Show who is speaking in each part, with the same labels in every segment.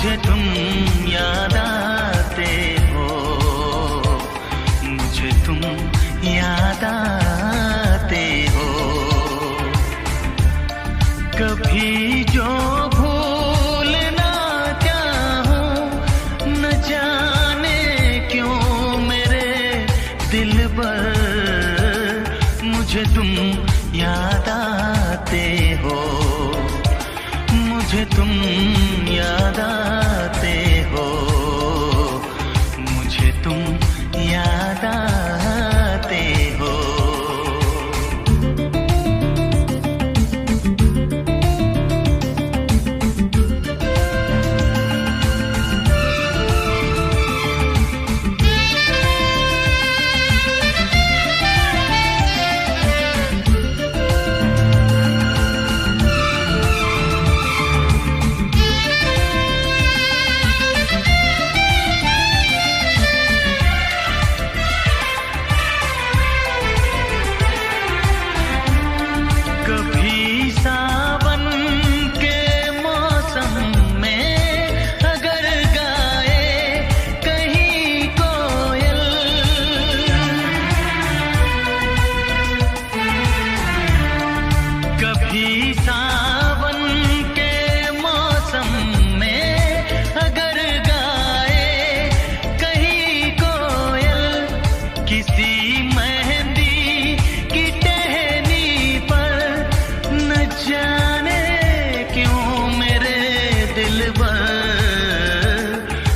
Speaker 1: मुझे तुम याद आते हो, मुझे तुम याद आते हो। कभी जो भूल ना चाहूं, न जाने क्यों मेरे दिलबर, मुझे तुम याद आते हो, मुझे तुम याद आते हो, मुझे तुम याद आते हो।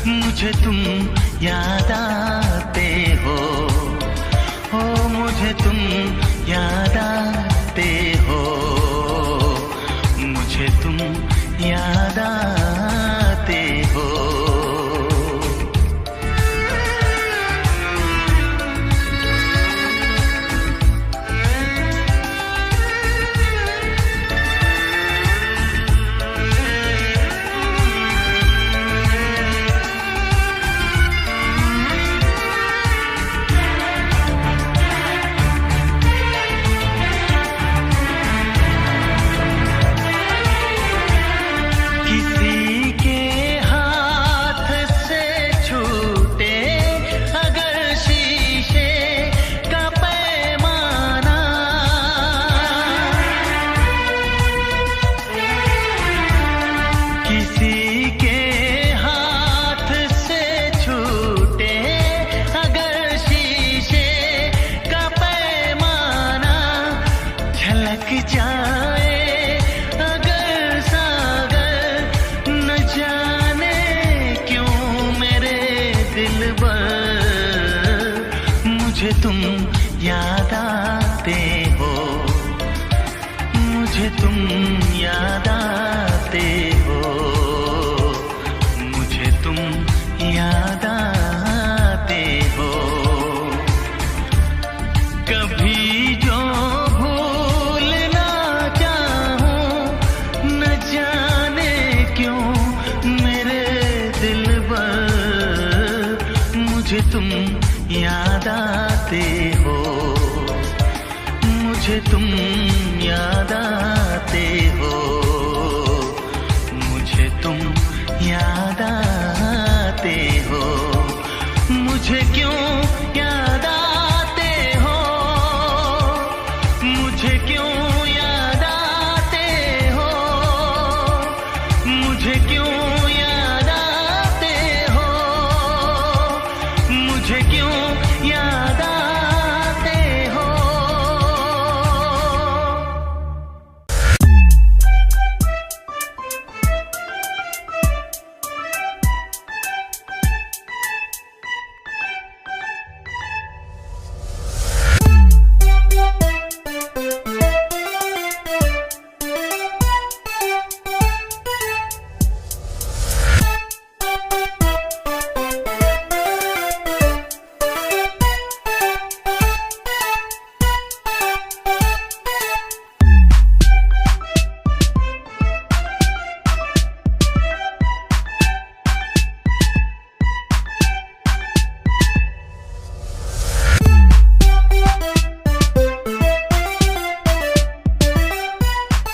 Speaker 1: मुझे तुम याद आते हो, ओ मुझे तुम याद आते हो, मुझे तुम याद आते हो। जाए अगर सागर, न जाने क्यों मेरे दिलबर, मुझे तुम याद आते हो, मुझे तुम याद आते हो, मुझे तुम याद आते हो। कभी जो मुझे तुम याद आते हो, मुझे तुम